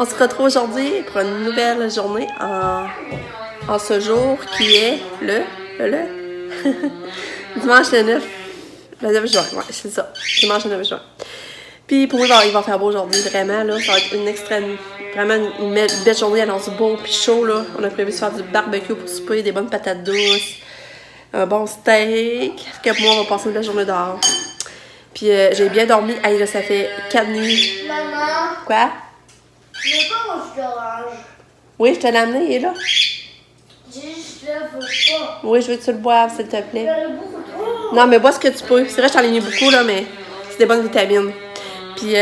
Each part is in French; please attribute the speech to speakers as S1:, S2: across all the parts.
S1: On se retrouve aujourd'hui pour une nouvelle journée en ce jour qui est le dimanche le 9 juin. Ouais, c'est ça. Dimanche le 9 juin. Puis pour moi, il va faire beau aujourd'hui, vraiment. Là, ça va être vraiment une belle journée. Alors, du beau puis chaud. Là. On a prévu de faire du barbecue pour souper, des bonnes patates douces, un bon steak. Que pour moi, on va passer une belle journée dehors. Puis j'ai bien dormi. Hey, là, ça fait 4 nuits.
S2: Maman.
S1: Quoi?
S2: Je veux pas mon jus d'orange.
S1: Oui, je te l'ai amené, il est là.
S2: J'ai juste là, faut pas.
S1: Oui, je veux que tu le boives, s'il te plaît.
S2: J'en ai beaucoup trop.
S1: Non, mais bois ce que tu peux. C'est vrai, je t'en ai mis beaucoup, là, mais c'est des bonnes vitamines. Puis,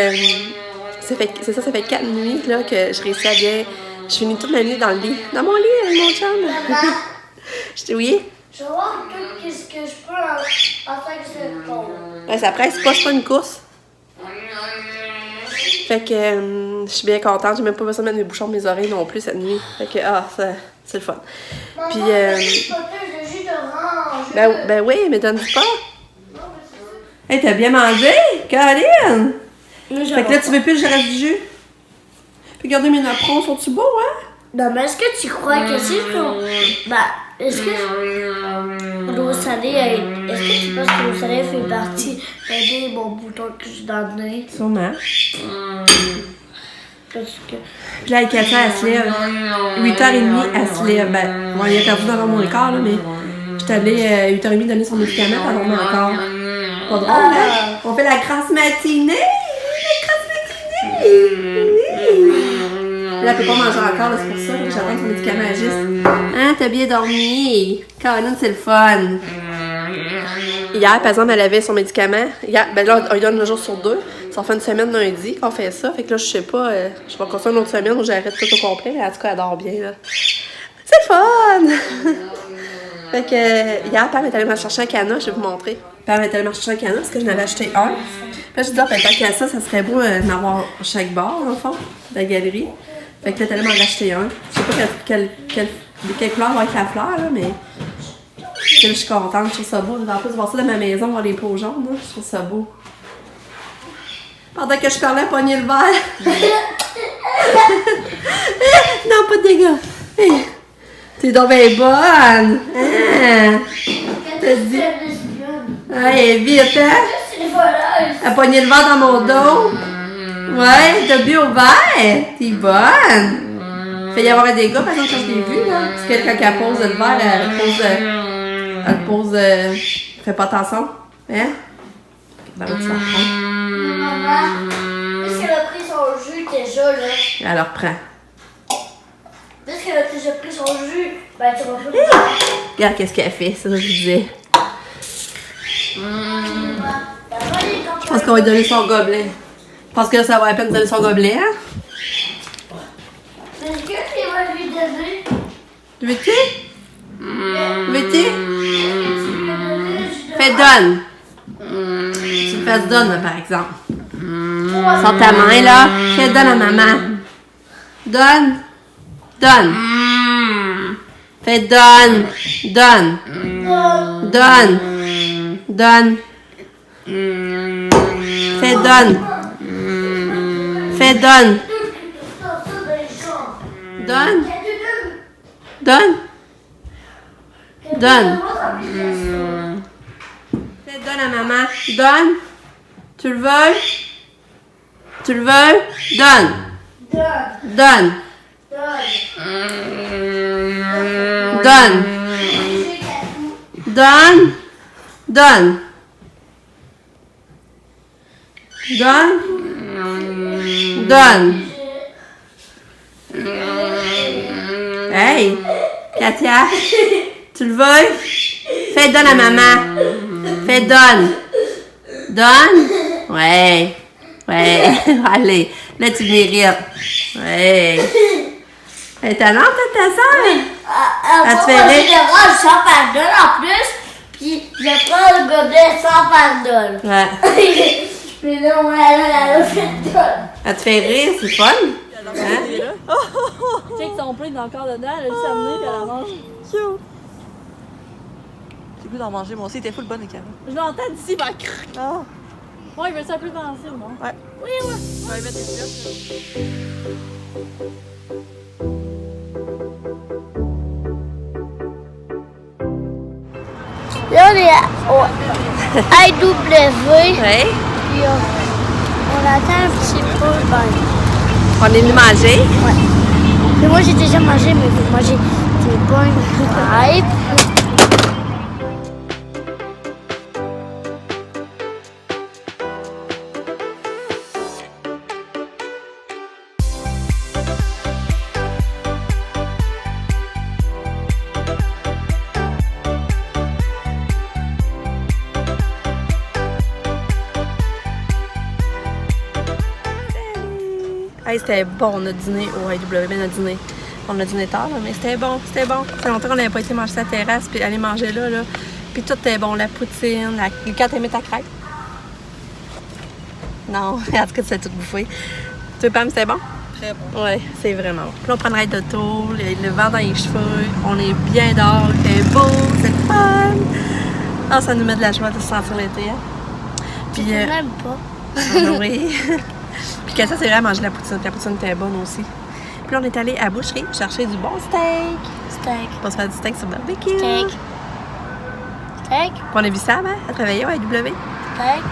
S1: ça fait 4 nuits, là, que je réussis à bien... Je finis toute la nuit dans le lit. Dans mon lit, avec mon chum.
S2: Maman.
S1: Je dis oui.
S2: Je vais voir tout ce que je peux en faire que c'est bon.
S1: Ouais, ça presse pas, c'est pas une course. Fait que je suis bien contente. J'ai même pas besoin de mettre mes bouchons de mes oreilles non plus cette nuit. Fait que, c'est le fun.
S2: Maman,
S1: Puis,
S2: j'ai pas de jus d'orange.
S1: ben oui, mais donne-y pas.
S2: Non, mais c'est ça.
S1: Hey, t'as bien mangé, Caroline? Fait que là, tu veux plus que je reste du jus? Puis regardez, mes napperons, sont-tu beaux, hein?
S2: Non, mais est-ce que tu crois que si je... Bah, est-ce que l'eau salée, est-ce que tu penses que l'eau salée fait partie des bons boutons que je donne?
S1: Sûrement.
S2: Parce que...
S1: Puis là, avec Katia, elle se lève. 8h30, elle se lève. Ben, bon, il a perdu dans mon écart, là, mais j'étais allée 8h30 donner son médicament, elle dormait encore. Pas drôle, hein? On fait la grasse matinée! La grasse matinée! Là, elle peut pas manger encore, là, c'est pour ça que j'attends que son médicament agisse. Hein, t'as bien dormi? Caroline, c'est le fun. Hier, par exemple, elle avait son médicament. Hier, ben là, on lui donne un jour sur 2. Ça fait une semaine lundi qu'on fait ça. Fait que là, je sais pas, je vais continuer une autre semaine où j'arrête tout au complet. Mais en tout cas, elle dort bien, là. C'est le fun! Fait que hier, Pam est allée me chercher un canard, je vais vous montrer. Pam est allée me chercher un canard parce que je n'avais acheté un. Puis là, je dis, ben, tant qu'à ça serait beau d'en avoir chaque bord, dans le fond, de la galerie. Fait que là, t'es allée m'en racheter un. Je sais pas de quelle couleur va être la fleur, là, mais. Je suis contente, je trouve ça beau. En plus, voir ça dans ma maison, voir les pots jaunes, là, je trouve ça beau. Pendant que je parlais, pogner le verre. Non, pas de dégâts. T'es donc bien bonne. Hein? T'as dit. Allez, vite, hein? Elle a pogné le verre dans mon dos. Ouais, t'as bu au verre. T'es bonne. Fait y avoir un dégât, par exemple, quand je l'ai vu, là. Parce que quand elle pose le verre, elle pose. Fais pas attention. Hein? Ben, tu la reprends.
S2: Maman, puisqu'elle a pris son jus déjà, là.
S1: Elle reprend.
S2: Puisqu'elle a déjà pris son jus, ben tu vas pas le
S1: Regarde qu'est-ce qu'elle fait, c'est ça que je disais. Je pense qu'on va lui donner son gobelet. Je pense que ça va la peine de donner son gobelet, hein?
S2: Est-ce que tu vas lui donner?
S1: Veux-tu? Veux-tu? Fais donne. Tu me fasses donne, là, par exemple. Sors ta main, là. Fais donne à maman. Donne. Donne. Fais donne. Donne. Donne. Donne. Fais donne. Fais donne. Donne. Donne. Donne. Fais donne à maman. Donne. Tu le veux? Tu le veux? Donne. Donne. Donne. Donne. Donne. Donne. Donne. Hey, Katia, tu le veux? Fais donne à maman. Fais donne. Donne? Ouais. Ouais. Allez, là tu mérites. Ouais. Elle est talente, ta sœur?
S2: Elle te fait rire. Sans pardon en plus, puis je prends le gobelet sans pardon.
S1: Ouais.
S2: Puis là, elle a fait donne.
S1: Elle te fait rire, c'est fun? Hein?
S3: Tu sais que son plein est encore dedans, elle a juste amené et elle la mange.
S4: Cute. J'ai le goût d'en manger, moi aussi. T'es full bonne, les carottes.
S3: Je l'entends d'ici, va crrr.
S4: Ah.
S3: Ouais, il veut ça plus danser, moi.
S4: Ouais.
S3: Oui, ouais.
S4: Je vais mettre les chiottes.
S2: Là, on est au IW.
S1: Ouais.
S2: Puis on attend un petit peu. Ben,
S1: On est venu manger.
S2: ouais. Mais moi, j'ai déjà mangé, mais je vais manger des bonnes crêpes.
S1: Hey, c'était bon notre dîner au IW, notre dîner. On a dîné tard, là, mais c'était bon, c'était bon. Ça fait longtemps qu'on n'avait pas été manger sa terrasse, puis aller manger là, là. Puis tout était bon, la poutine, Lucas, t'aimais ta crêpe? Non, en tout cas, tu sais tout bouffer. Tu veux, Pam, c'était bon?
S4: Très bon.
S1: Ouais, c'est vraiment bon. Puis là, on prend une ride d'auto, le vent dans les cheveux, on est bien dehors, il fait beau, c'est fun! Ah, ça nous met de la joie de se sentir l'été, hein? Puis,
S2: Même pas.
S1: oui. Puis que ça, c'est vrai, manger la poutine. La poutine était bonne aussi. Puis là, on est allé à la boucherie chercher du bon steak.
S2: Steak.
S1: Pour se faire du steak sur barbecue.
S2: Steak. Steak.
S1: Puis on a vu Sam, hein? Elle travaillait au IW.
S2: Steak.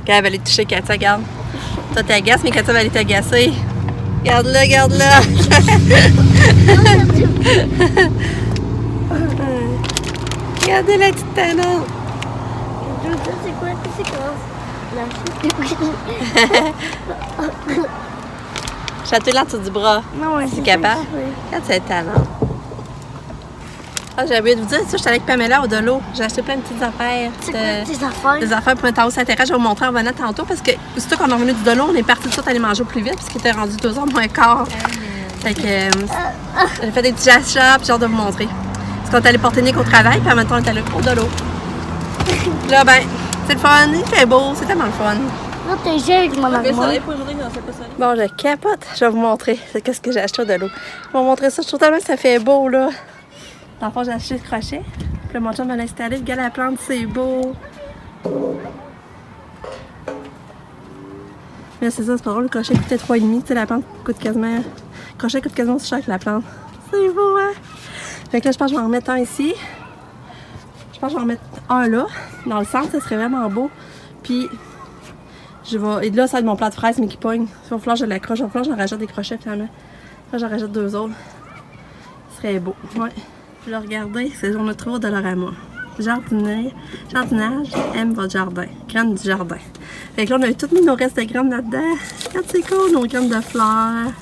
S1: Quand elle va aller toucher Katia, regarde. Toi, t'agaces, mais Katia va aller t'agacer. Regarde-la, regarde-la. Regardez la petite tannante.
S2: C'est quoi? C'est quoi?
S1: Chatouille là, du bras.
S2: Non, ouais,
S1: C'est capable?
S2: Oui.
S1: Regarde cette talent. Ah, j'ai oublié de vous dire, ça, je suis allée avec Pamela au Delo. J'ai acheté plein de petites affaires.
S2: C'est quoi tes affaires?
S1: Des affaires pour mettre en haut sa terrasse. Je vais vous montrer en venant tantôt parce que, aussitôt qu'on est revenu du Delo, on est parti tout de suite aller manger au plus vite parce qu'il était rendu 2h moins quart. Fait que j'ai fait des petits achats puis j'ai hâte de vous montrer. Parce qu'on est allé porter Nick au travail puis en même temps on est allé au Delo. Là, ben, c'est le fun, il fait beau, c'est tellement le fun.
S2: Là, t'es jeune avec mon
S4: Le
S2: armoire.
S4: soleil pour aujourd'hui, non, c'est pas soleil.
S1: Bon, je capote. Je vais vous montrer qu'est-ce que j'ai acheté au Delo. Je vais vous montrer ça. Je trouve tellement que ça fait beau, là. Dans le fond, j'ai acheté le crochet. Puis là, mon chum va l'installer. Le gars, la plante, c'est beau. Mais c'est ça, c'est pas drôle. Le crochet coûtait 3,5. Tu sais, la plante coûte quasiment... Le crochet coûte quasiment aussi cher que la plante. C'est beau, hein? Fait que là, je pense que je vais en remettre un ici. Je pense que je vais en remettre un là. Dans le centre, ça serait vraiment beau. Puis... je vais... Et là, ça va être mon plat de fraises, mais qui pogne. Il va falloir que je l'accroche. Il va falloir que j'en rajoute des crochets, finalement. Là, j'en rajoute 2 autres. Ce serait beau. Ouais. Puis là, regardez, c'est ce qu'on a trouvé au Dollarama. Jardinage, aime votre jardin. Graines du jardin. Fait que là, on a toutes mis nos restes de graines là-dedans. Regarde, c'est cool, nos graines de fleurs,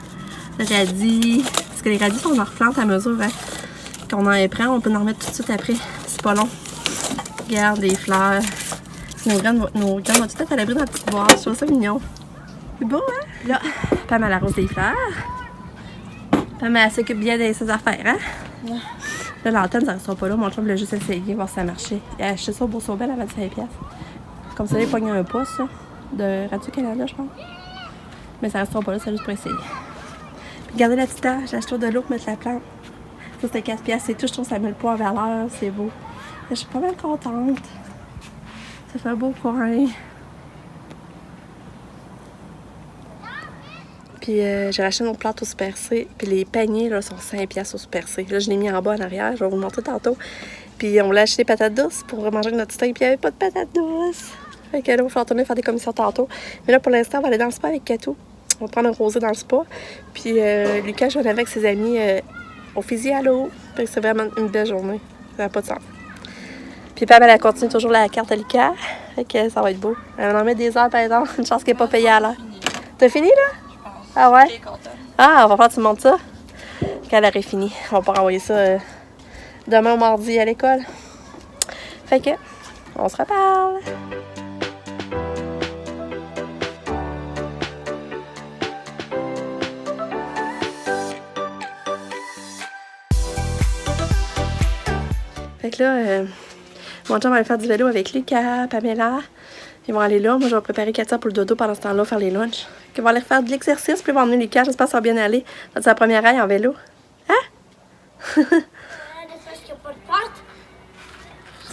S1: de radis. Parce que les radis, on en replante à mesure, hein. Qu'on en prend, on peut en remettre tout de suite après. C'est pas long. Regarde, les fleurs. Nos graines vont tout être à l'abri dans la petite boîte. Je trouve ça mignon. C'est beau, hein? Là, Pam, elle arrose des fleurs. Pam, elle s'occupe bien de ses affaires, hein?
S4: Ouais.
S1: Là, l'antenne, ça restera pas là. Mon chum voulait juste essayer, voir si ça marchait. Il a acheté ça au Beau-Saubel à 25$. Comme ça, il pogne un pouce, ça, de Radio-Canada, je pense. Mais ça restera pas là, c'est juste pour essayer. Puis, regardez la petite tache. J'ai acheté de l'eau pour mettre la plante. Ça, c'était 4$. C'est tout. Je trouve que ça met le poids en valeur. C'est beau. Là, je suis pas mal contente. Ça fait un beau coin. Puis j'ai racheté nos plantes au Super C. Puis les paniers là, sont 5$ au Super C. Là, je l'ai mis en bas en arrière. Je vais vous le montrer tantôt. Puis on voulait acheter des patates douces pour manger notre steak. Puis il n'y avait pas de patates douces. Fait que là, il va falloir tourner faire des commissions tantôt. Mais là, pour l'instant, on va aller dans le spa avec Katou. On va prendre un rosé dans le spa. Puis Lucas, je vais aller avec ses amis au Fizzy à l'eau. Fait que c'est vraiment une belle journée. Ça n'a pas de sens. Puis Pam, elle continue toujours la carte à Lucas. Fait que ça va être beau. Elle en met des heures, par exemple. Une chance qu'elle n'est pas payée à l'heure. T'as fini, là? Ah ouais? Ah, on va faire que tu montes ça. Quand elle aurait fini. On va pouvoir envoyer ça demain ou mardi à l'école. Fait que, on se reparle. Fait que là, mon chum va aller faire du vélo avec Lucas, Pamela. Ils vont aller là. Moi, je vais préparer Katia pour le dodo pendant ce temps-là, faire les lunchs. Ils vont aller faire de l'exercice, puis ils vont emmener Lucas. J'espère que ça va bien aller. C'est sa première aille en vélo. Hein?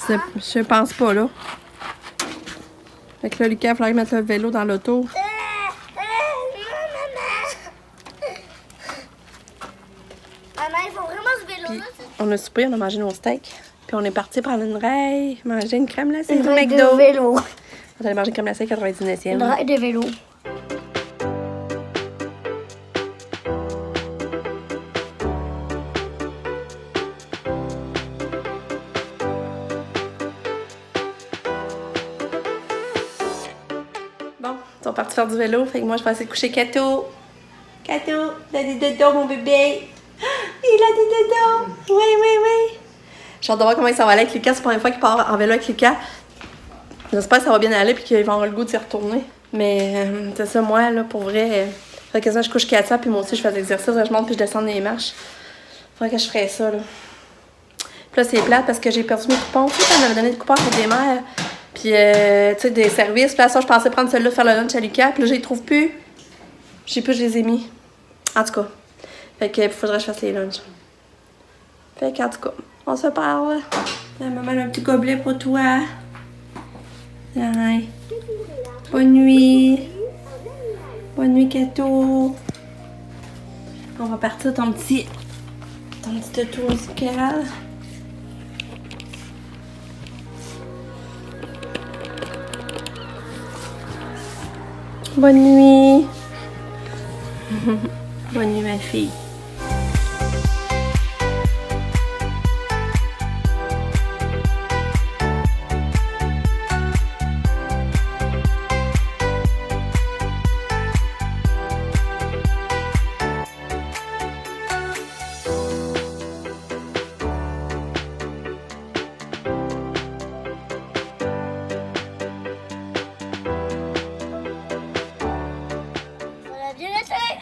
S1: Je pense pas, là. Fait que là, Lucas, il va falloir mettre le vélo dans l'auto. Puis on a soupé, on a mangé nos steaks. Puis on est parti prendre une rail, manger une crème glacée
S2: Une
S1: au
S2: rail
S1: McDo.
S2: de vélo.
S1: On allait manger une crème glacée 99e.
S2: Une rail de vélo.
S1: Bon, ils sont partis faire du vélo, fait que moi je vais essayer de coucher Kato. Kato, il a des dodos, mon bébé. Il a des dodos. Oui, oui, oui. J'ai hâte de voir comment ça va aller avec Lucas. C'est la première fois qu'il part en vélo avec Lucas. J'espère que ça va bien aller et qu'ils vont avoir le goût de s'y retourner. Mais c'est ça, moi, là, pour vrai, faudrait que je couche Katia puis moi aussi je fais des exercices, je monte puis je descends les marches. Faudrait que je ferais ça, là. Puis là, c'est plate parce que j'ai perdu mes coupons. Tu sais, elle m'avait donné des coupons pour des mères. Puis, tu sais, des services. Puis là, ça, je pensais prendre celui-là, faire le lunch à Lucas. Puis là, je les trouve plus. Je sais plus, je les ai mis. En tout cas. Fait que, faudrait que je fasse les lunchs. Fait qu'en tout cas, on se parle. La maman a un petit gobelet pour toi. Tiens. Bonne nuit. Bonne nuit, Kato. On va partir ton petit tour musical. Bonne nuit. Bonne nuit, ma fille.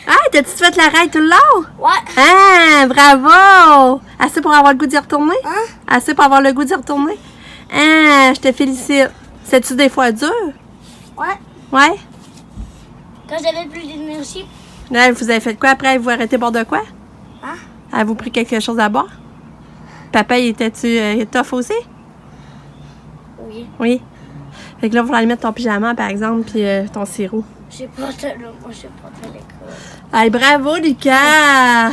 S1: Ah, t'as-tu fait la raille tout le long?
S2: Ouais.
S1: Ah, bravo! Assez pour avoir le goût d'y retourner?
S2: Hein?
S1: Assez pour avoir le goût d'y retourner? Ah, je te félicite. C'est-tu des fois dur?
S2: Ouais.
S1: Ouais?
S2: Quand j'avais plus d'énergie.
S1: Là, vous avez fait quoi après? Vous arrêtez boire de quoi?
S2: Hein?
S1: Avez-vous pris quelque chose à boire? Papa, il était-tu tough aussi?
S2: Oui.
S1: Oui. Fait que là, il va aller mettre ton pyjama, par exemple, puis ton sirop.
S2: J'ai pas de l'eau. Moi, j'ai pas de l'école.
S1: Hey, bravo, Lucas!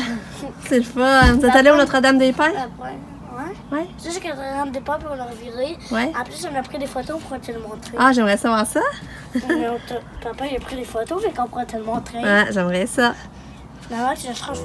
S1: C'est le fun. Vous êtes allé au Notre-Dame-des-Pins?
S2: Après, ouais.
S1: Ouais.
S2: Juste quand on rentre des pas puis on l'a reviré.
S1: Ouais.
S2: En plus, on a pris des photos pour te le montrer.
S1: Ah, j'aimerais savoir ça.
S2: Papa, il a pris des photos, fait qu'on pourrait te le montrer.
S1: Ah, j'aimerais ça.
S2: Finalement, tu le changes.